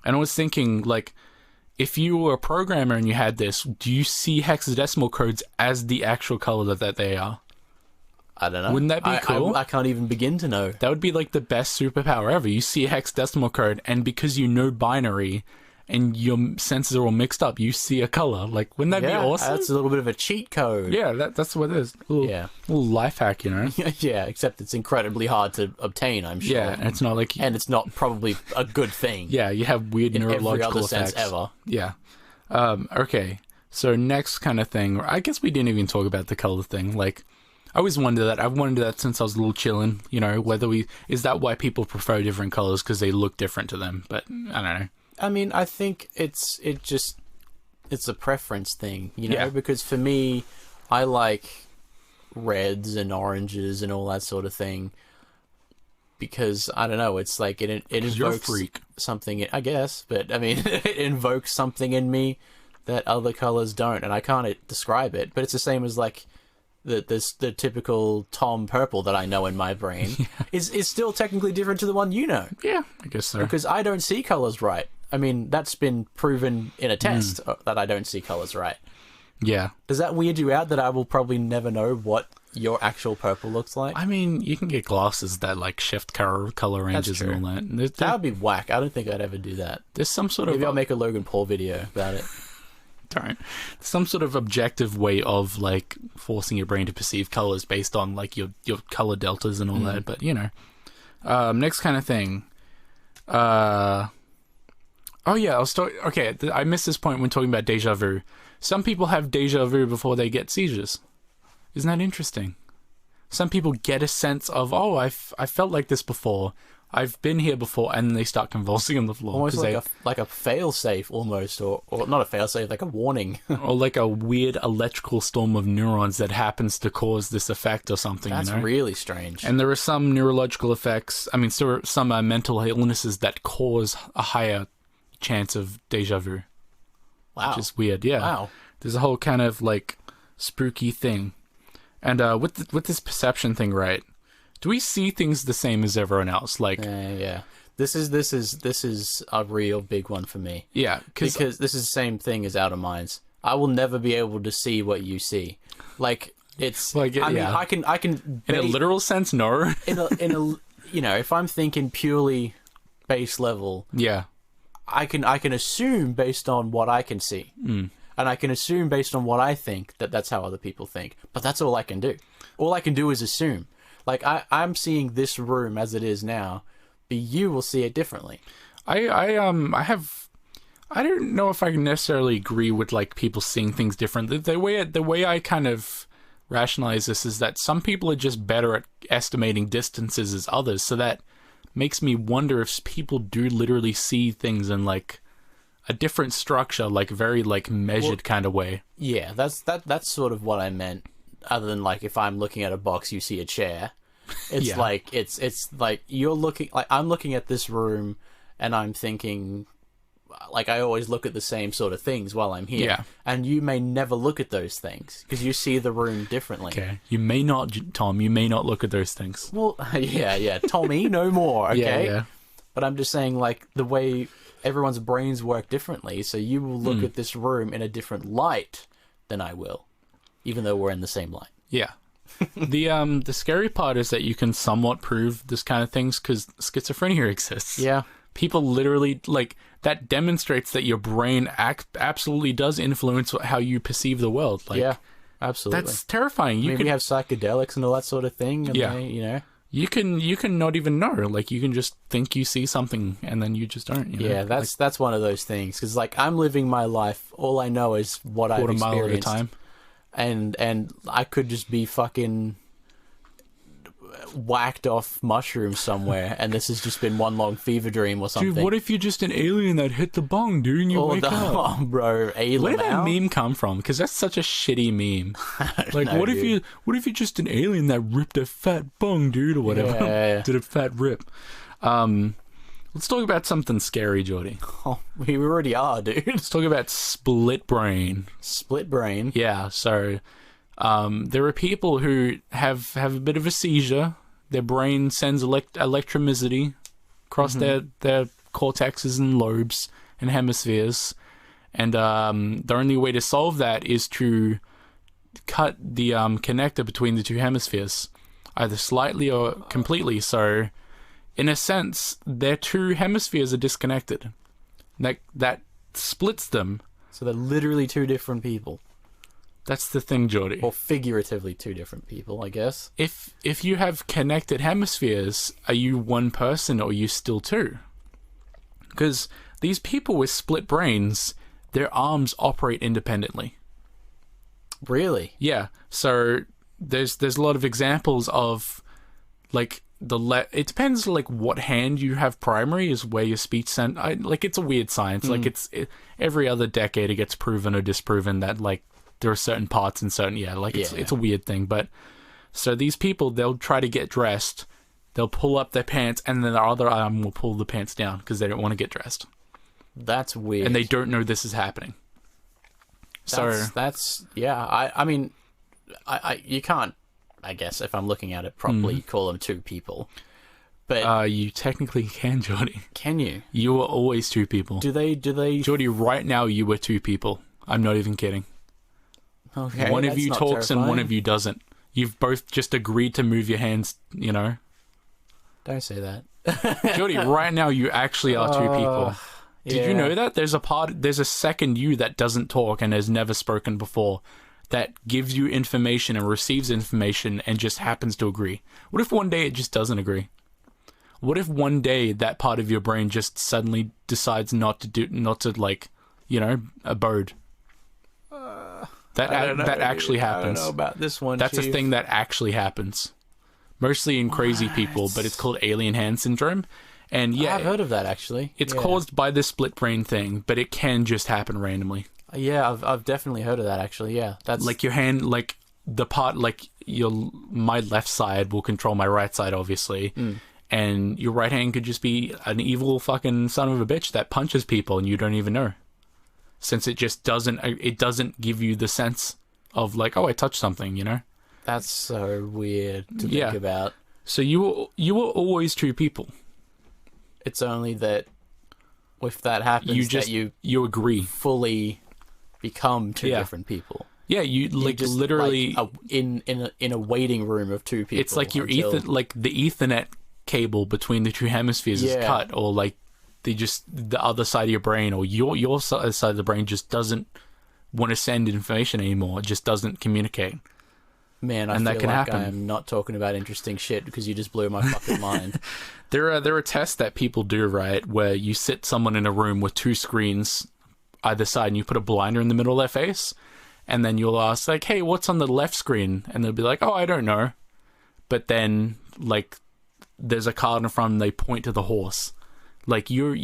And I was thinking, like, if you were a programmer and you had this, do you see hexadecimal codes as the actual color that they are?
I don't know.
Wouldn't that be cool?
I can't even begin to know.
That would be like the best superpower ever. You see a hexadecimal code, and because you know binary and your senses are all mixed up, you see a color. Like, wouldn't that be awesome?
That's a little bit of a cheat code.
Yeah, that's what it is. Little life hack, you know?
Yeah, except it's incredibly hard to obtain, I'm sure.
Yeah, and it's not like...
And it's not probably a good thing.
Yeah, you have weird neurological
every other
effects.
sense ever.
Yeah. Okay, so next kind of thing, I guess we didn't even talk about the color thing. Like, I always wondered that. I've wondered that since I was a little chillin', you know, is that why people prefer different colors, because they look different to them? But, I don't know.
I mean, I think it's a preference thing, you know, because for me, I like reds and oranges and all that sort of thing because, I don't know, it's like it invokes something, I guess, but I mean, it invokes something in me that other colors don't, and I can't describe it, but it's the same as like the typical Tom purple that I know in my brain is still technically different to the one you know.
Yeah, I guess so.
Because I don't see colors right. I mean, that's been proven in a test that I don't see colors right.
Yeah.
Does that weird you out that I will probably never know what your actual purple looks like?
I mean, you can get glasses that like shift color ranges and all that.
That would be whack. I don't think I'd ever do that.
There's some sort
Maybe I'll make a Logan Paul video about it.
Don't. Some sort of objective way of like forcing your brain to perceive colors based on like your color deltas and all that. But you know, next kind of thing. Oh yeah, okay, I missed this point when talking about deja vu. Some people have deja vu before they get seizures. Isn't that interesting? Some people get a sense of, oh, I felt like this before. I've been here before, and then they start convulsing on the floor.
Almost like a fail-safe, almost, or not a fail-safe, like a warning.
Or like a weird electrical storm of neurons that happens to cause this effect or something.
That's really strange.
And there are some neurological effects, I mean, some mental illnesses that cause a higher chance of deja vu.
Wow.
Which is weird, yeah.
Wow.
There's a whole kind of, like, spooky thing. And with this perception thing, right? Do we see things the same as everyone else? Like,
yeah. This is a real big one for me.
Yeah,
because this is the same thing as Outer Minds. I will never be able to see what you see. Like it's like I mean, I can
in a literal sense, no.
in a you know, if I'm thinking purely base level,
yeah,
I can assume based on what I can see. And I can assume based on what I think that's how other people think. But that's all I can do. All I can do is assume. Like, I'm seeing this room as it is now, but you will see it differently. I don't know if I can necessarily agree with, like, people seeing things different. The way I kind of rationalize this is that some people are just better at estimating distances as others, so that makes me wonder if people do literally see things in, like, a different structure, like, very, like, measured kind of way. Yeah, that's sort of what I meant. Other than, like, if I'm looking at a box, you see a chair. It's like it's like you're looking, like, I'm looking at this room and I'm thinking like I always look at the same sort of things while I'm here.
Yeah.
And you may never look at those things because you see the room differently.
Okay. You may not, Tom, you may not look at those things.
Well, yeah. Tommy, no more, okay?
Yeah.
But I'm just saying, like, the way everyone's brains work differently, so you will look at this room in a different light than I will, even though we're in the same light.
Yeah. The scary part is that you can somewhat prove this kind of things because schizophrenia exists.
Yeah.
People literally, like, that demonstrates that your brain absolutely does influence how you perceive the world. Like,
yeah, absolutely.
that's terrifying.
We have psychedelics and all that sort of thing. And
Yeah.
they, you know.
You can not even know. Like, you can just think you see something and then you just don't. You know?
Yeah, that's one of those things. Because, like, I'm living my life. All I know is what I've experienced.
Quarter mile at a time.
And I could just be fucking whacked off mushrooms somewhere, and this has just been one long fever dream or something.
Dude, what if you're just an alien that hit the bong, dude, and you wake up?
Oh, bro, alien.
Where did that meme come from? Because that's such a shitty meme. Like,
know,
what if you're just an alien that ripped a fat bong, dude, or whatever?
Yeah.
Did a fat rip. Let's talk about something scary, Jordy.
Oh, we already are, dude.
Let's talk about split brain.
Split brain.
Yeah, so there are people who have a bit of a seizure. Their brain sends electromicity across their cortexes and lobes and hemispheres. And the only way to solve that is to cut the connector between the two hemispheres, either slightly or completely. So, in a sense, their two hemispheres are disconnected. That splits them.
So they're literally two different people.
That's the thing, Geordie.
Or figuratively two different people, I guess.
If you have connected hemispheres, are you one person or are you still two? Because these people with split brains, their arms operate independently.
Really?
Yeah. So there's a lot of examples of, like, it depends, like, what hand you have primary is where your speech like, it's a weird science. Like, every other decade it gets proven or disproven that, like, there are certain parts and certain, it's a weird thing. But so these people, they'll try to get dressed, they'll pull up their pants, and then their other arm will pull the pants down because they don't want to get dressed.
That's weird.
And they don't know this is happening.
That's I mean, you can't, I guess, if I'm looking at it properly, call them two people. But
you technically can, Geordie.
Can you?
You were always two people.
Do they?
Geordie, right now you were two people. I'm not even kidding.
Okay.
One of you talks and one of you doesn't. You've both just agreed to move your hands, you know.
Don't say that.
Geordie, right now you actually are two people. Did you know that? There's a second you that doesn't talk and has never spoken before, that gives you information and receives information and just happens to agree. What if one day it just doesn't agree? What if one day that part of your brain just suddenly decides not to like, you know, abode? That actually happens.
I don't know about this one.
That's a thing that actually happens. Mostly in crazy people, but it's called alien hand syndrome. And yeah,
I've heard of that actually.
It's caused by this split brain thing, but it can just happen randomly.
Yeah, I've definitely heard of that actually. Yeah, that's
like your hand, like the part, like my left side will control my right side, obviously, and your right hand could just be an evil fucking son of a bitch that punches people and you don't even know, since it just doesn't give you the sense of like, oh, I touched something, you know.
That's so weird to think about.
So you were always two people.
It's only that if that happens,
you agree
fully become two different people.
Yeah, you just literally
like in a waiting room of two people.
It's like your the Ethernet cable between the two hemispheres is cut, or like the other side of your brain, or your side of the brain just doesn't want to send information anymore. It just doesn't communicate.
Man, I feel like I am not talking about interesting shit because you just blew my fucking mind.
There are tests that people do, right, where you sit someone in a room with two screens either side and you put a blinder in the middle of their face, and then you'll ask, like, hey, what's on the left screen? And they'll be like, oh, I don't know. But then, like, there's a card in front and they point to the horse. Like, you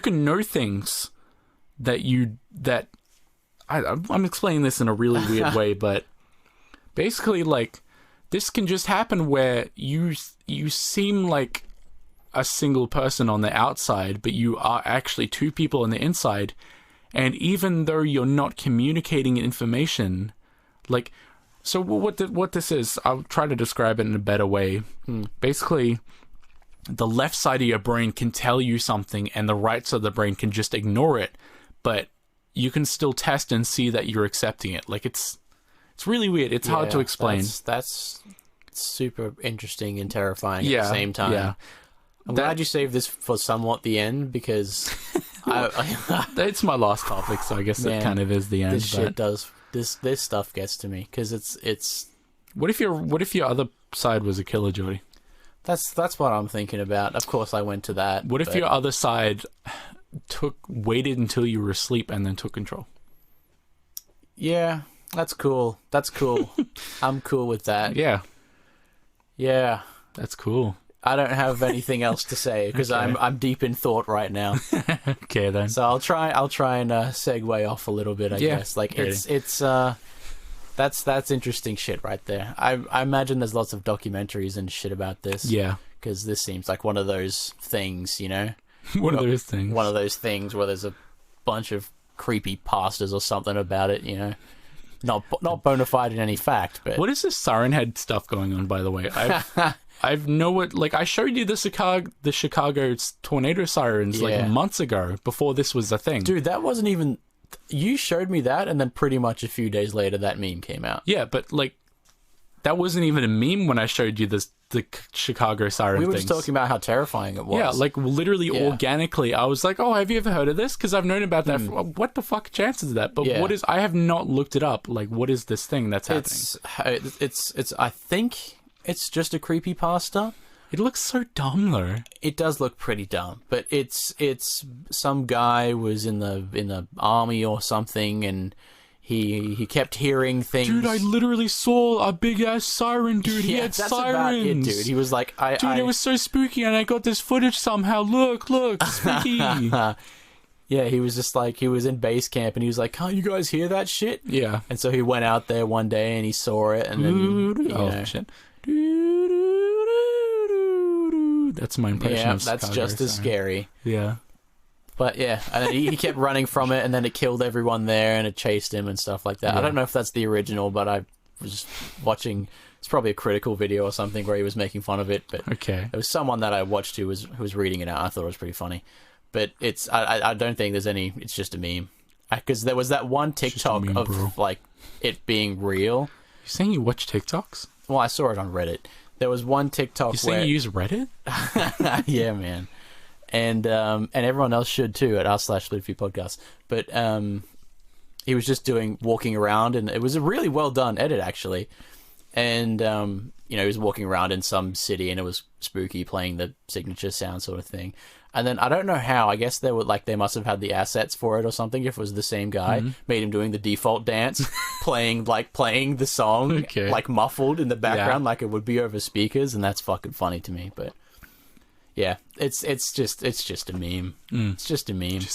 can know things that I'm explaining this in a really weird way, but basically, like, this can just happen where you seem like a single person on the outside, but you are actually two people on the inside. And even though you're not communicating information, like, so what this is, I'll try to describe it in a better way. Basically, the left side of your brain can tell you something, and the right side of the brain can just ignore it, but you can still test and see that you're accepting it. Like, it's really weird. It's hard to explain.
That's super interesting and terrifying at
Yeah,
the same time.
yeah.
I'm glad you saved this for somewhat the end, because
It's my last topic, so I guess it kind of is the end.
this shit does this stuff gets to me, because it's
What if your other side was a killer, Jordy?
that's what I'm thinking about. Of course, I went to that.
What if your other side waited until you were asleep and then took control?
Yeah, that's cool. That's cool. I'm cool with that.
Yeah,
Yeah.
that's cool.
I don't have anything else to say, because
Okay.
I'm deep in thought right now.
Okay then.
So I'll try and segue off a little bit, I guess. Like,
really.
that's interesting shit right there. I imagine there's lots of documentaries and shit about this.
Yeah,
Because this seems like one of those things, you know?
one of those things.
One of those things where there's a bunch of creepy pastors or something about it, you know? Not bona fide in any fact, but...
What is this sirenhead stuff going on, by the way? I've I showed you the Chicago tornado sirens like months ago, before this was a thing.
Dude, that wasn't even... You showed me that, and then pretty much a few days later, that meme came out.
Yeah, but like, that wasn't even a meme when I showed you the Chicago siren
We were
things.
just talking about how terrifying it was.
Yeah, like literally organically, I was like, "Oh, have you ever heard of this?" Because I've known about that. What the fuck chances of that? But what is? I have not looked it up. Like, what is this thing that's happening?
It's. I think it's just a creepypasta.
It looks so dumb, though.
It does look pretty dumb, but it's some guy was in the army or something, and he kept hearing things.
Dude, I literally saw a big ass siren, dude. He had
that's
sirens.
about it, dude. He was like,
it was so spooky, and I got this footage somehow. Look, spooky.
Yeah, he was just like, he was in base camp, and he was like, "Can't you guys hear that shit?"
Yeah.
And so he went out there one day, and he saw it, and then you know,
shit. That's my impression
yeah,
of
that's
Chicago
just as
siren.
scary.
Yeah.
But yeah, and then he kept running from it, and then it killed everyone there, and it chased him and stuff like that.
Yeah.
I don't know if that's the original, but I was watching. It's probably a critical video or something where he was making fun of it. But
Okay.
there was someone that I watched who was reading it out. I thought it was pretty funny. But I don't think there's any. It's just a meme, because there was that one TikTok
meme,
of
bro.
like it being real.
You saying you watch TikToks?
Well, I saw it on Reddit. There was one TikTok
You saying
where
you use Reddit?
yeah, man, and everyone else should too at r/Luffy podcast. But he was just walking around, and it was a really well done edit actually. And he was walking around in some city, and it was spooky, playing the signature sound sort of thing. And then I don't know how. I guess they must have had the assets for it or something. If it was the same guy, made him doing the default dance, playing the song,
Okay.
like muffled in the background, like it would be over speakers, and that's fucking funny to me. But yeah, it's just a meme. It's just a meme.
You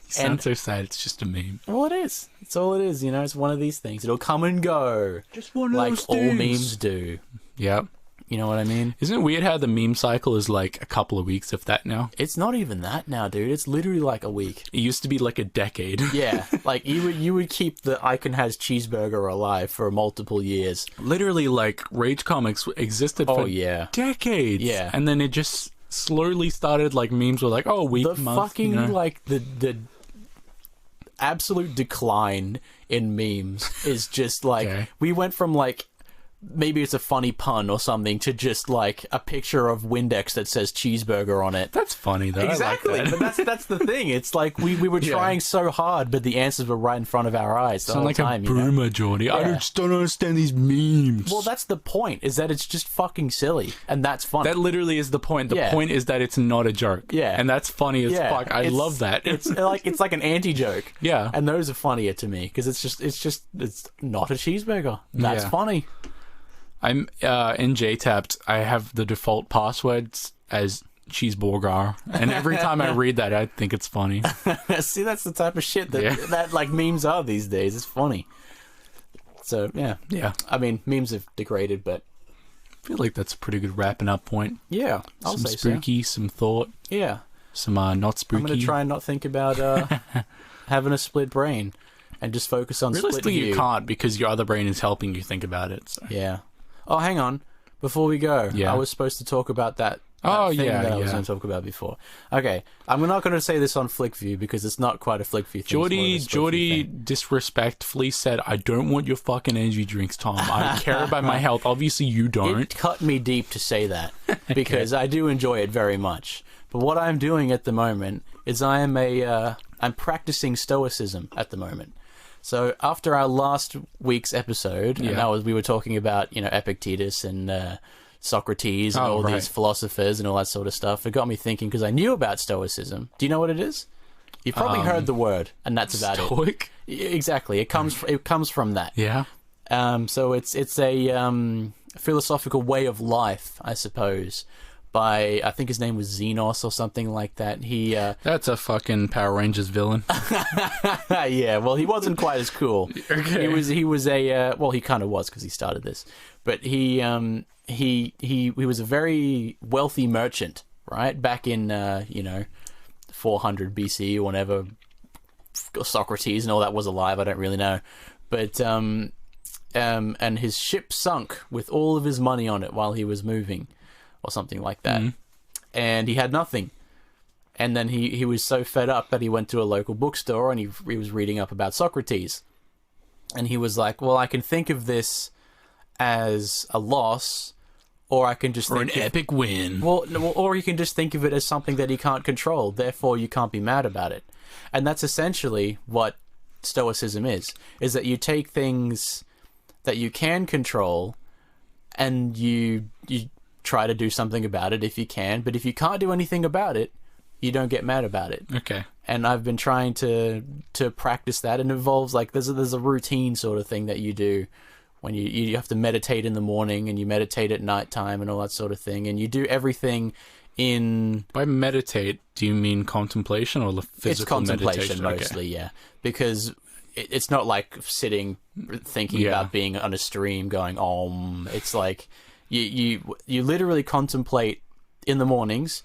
sound so sad. It's just a meme.
Well, it is. It's all it is. It's one of these things. It'll come and go,
Just one
like all memes do.
Yeah.
You know what I mean?
Isn't it weird how the meme cycle is like a couple of weeks, if that now?
It's not even that now, dude. It's literally like a week.
It used to be like a decade.
Yeah, like you would keep the Icon has cheeseburger alive for multiple years.
Literally, like, Rage Comics existed for decades.
Yeah.
And then it just slowly started, like, memes were like, oh, week,
The
month,
fucking like the absolute decline in memes is just like
Okay.
we went from like maybe it's a funny pun or something to just like a picture of Windex that says cheeseburger on it.
That's funny, though.
Exactly,
I like that.
but that's the thing. It's like we were trying so hard, but the answers were right in front of our eyes the
Sound
whole
like
time.
a boomer, Geordie. I just don't understand these memes.
Well, that's the point. Is that it's just fucking silly, and that's funny.
That literally is the point. The point is that it's not a joke.
Yeah.
And that's funny as fuck. I love that.
It's like an anti-joke.
Yeah.
And those are funnier to me because it's not a cheeseburger. That's
Yeah.
funny.
I'm in JTapped. I have the default passwords as cheeseburger, and every time I read that, I think it's funny.
See, that's the type of shit that like memes are these days. It's funny. So yeah.
Yeah.
I mean, memes have degraded, but
feel like that's a pretty good wrapping up point.
Yeah, I'll
Some
say
spooky, some thought,
so. Yeah.
some not spooky.
I'm going to try and not think about having a split brain and just focus on split
Realistically,
view.
you can't because your other brain is helping you think about it. So.
Yeah. Oh, hang on. Before we go,
Yeah.
I was supposed to talk about that thing that I was going to talk about before. Okay, I'm not going to say this on Flick View because it's not quite a Flick View thing.
Geordie disrespectfully said, "I don't want your fucking energy drinks, Tom. I care about my health. Obviously, you don't."
It cut me deep to say that because I do enjoy it very much. But what I'm doing at the moment is I'm practicing Stoicism at the moment. So after our last week's episode, and that was we were talking about Epictetus and Socrates and all these philosophers and all that sort of stuff. It got me thinking because I knew about Stoicism. Do you know what it is? You've probably heard the word, and that's about
Stoic?
it. Exactly. It comes from that.
Yeah.
So it's a philosophical way of life, I suppose. By I think his name was Xenos or something like that. He
That's a fucking Power Rangers villain.
yeah. Well, he wasn't quite as cool.
Okay.
He was a well, he kind of was because he started this, but he was a very wealthy merchant, right? Back in 400 BC or whenever Socrates and all that was alive. I don't really know, but and his ship sunk with all of his money on it while he was moving, or something like that, and he had nothing. And then he was so fed up that he went to a local bookstore and he was reading up about Socrates, and he was like, "Well, I can think of this as a loss, or I can just
Or
think
an epic win."
Well, or you can just think of it as something that he can't control. Therefore, you can't be mad about it. And that's essentially what Stoicism is that you take things that you can control and you try to do something about it if you can. But if you can't do anything about it, you don't get mad about it.
Okay.
And I've been trying to practice that. And it involves like there's a routine sort of thing that you do when you have to meditate in the morning and you meditate at nighttime and all that sort of thing. And you do everything in...
By meditate, do you mean contemplation or the physical
It's contemplation
meditation?
mostly, yeah. Because it's not like sitting thinking about being on a stream going, Om. It's like you literally contemplate in the mornings.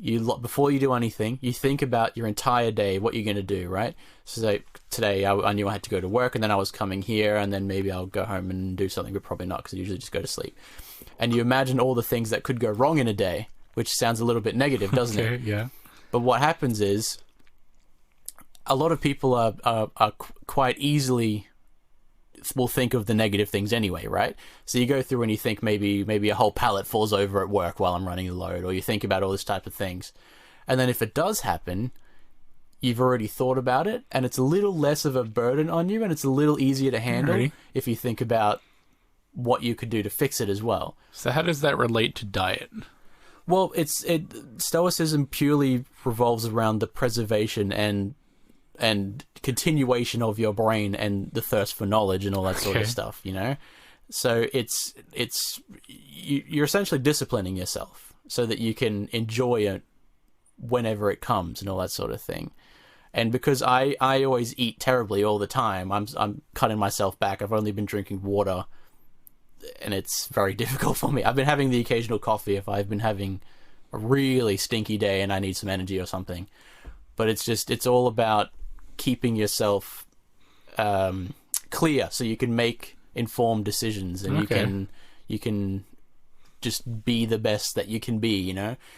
Before you do anything, you think about your entire day, what you're going to do, right? So today I knew I had to go to work, and then I was coming here, and then maybe I'll go home and do something, but probably not, because I usually just go to sleep. And you imagine all the things that could go wrong in a day, which sounds a little bit negative, doesn't it?
Yeah.
But what happens is, a lot of people are quite easily will think of the negative things anyway, right? So you go through and you think maybe a whole pallet falls over at work while I'm running the load, or you think about all this type of things. And then if it does happen, you've already thought about it, and it's a little less of a burden on you, and it's a little easier to handle if you think about what you could do to fix it as well.
So how does that relate to diet?
Well, Stoicism purely revolves around the preservation and continuation of your brain and the thirst for knowledge and all that sort of stuff, So you're essentially disciplining yourself so that you can enjoy it whenever it comes and all that sort of thing. And because I always eat terribly all the time, I'm cutting myself back. I've only been drinking water, and it's very difficult for me. I've been having the occasional coffee if I've been having a really stinky day and I need some energy or something. But it's all about keeping yourself clear so you can make informed decisions, and you can just be the best that you can be,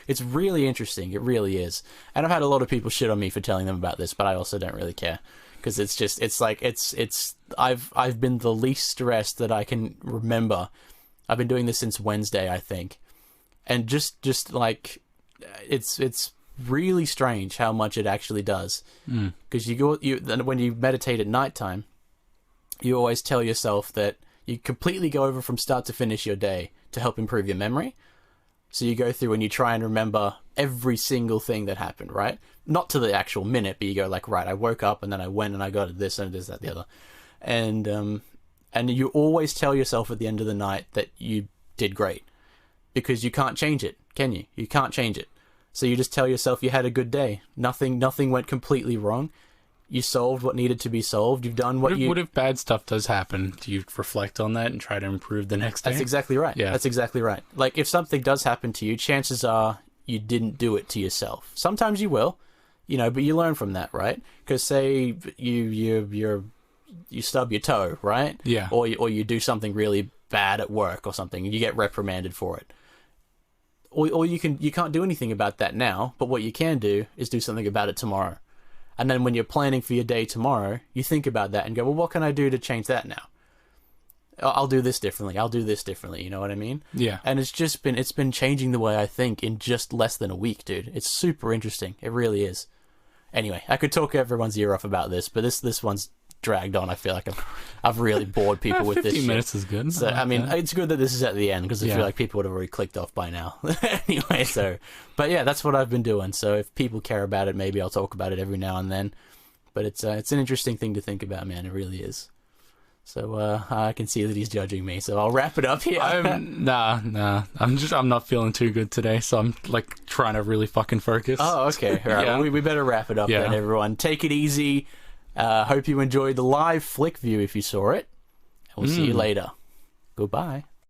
It's really interesting. It really is. And I've had a lot of people shit on me for telling them about this, but I also don't really care, because I've been the least stressed that I can remember. I've been doing this since Wednesday, I think. And just like it's really strange how much it actually does. Because when you meditate at nighttime, you always tell yourself that you completely go over from start to finish your day to help improve your memory. So you go through and you try and remember every single thing that happened, right? Not to the actual minute, but you go like, right, I woke up and then I went and I got this and this, that, the other. And you always tell yourself at the end of the night that you did great, because you can't change it, can you? You can't change it. So you just tell yourself you had a good day. Nothing went completely wrong. You solved what needed to be solved. You've done
What if bad stuff does happen? Do you reflect on that and try to improve the next day?
That's exactly right.
Yeah.
That's exactly right. Like, if something does happen to you, chances are you didn't do it to yourself. Sometimes you will, but you learn from that, right? Because say you stub your toe, right?
Yeah.
Or you do something really bad at work or something, and you get reprimanded for it. Or you can't do anything about that now, but what you can do is do something about it tomorrow. And then when you're planning for your day tomorrow, you think about that and go, well, what can I do to change that now? I'll do this differently. I'll do this differently. You know what I mean?
Yeah.
And it's been changing the way I think in just less than a week, dude. It's super interesting. It really is. Anyway, I could talk everyone's ear off about this, but this one's dragged on. I feel like I've really bored people with this
15
shit.
minutes is good.
So, I mean, it's good that this is at the end because I feel like people would have already clicked off by now. Anyway, but yeah, that's what I've been doing. So if people care about it, maybe I'll talk about it every now and then. But it's an interesting thing to think about, man. It really is. So I can see that he's judging me. So I'll wrap it up here.
Nah. I'm not feeling too good today, so I'm like trying to really fucking focus.
Oh, okay. All right.
Yeah.
Well, we better wrap it up then, everyone. Take it easy. Hope you enjoyed the live flick view if you saw it. And we'll see you later. Goodbye.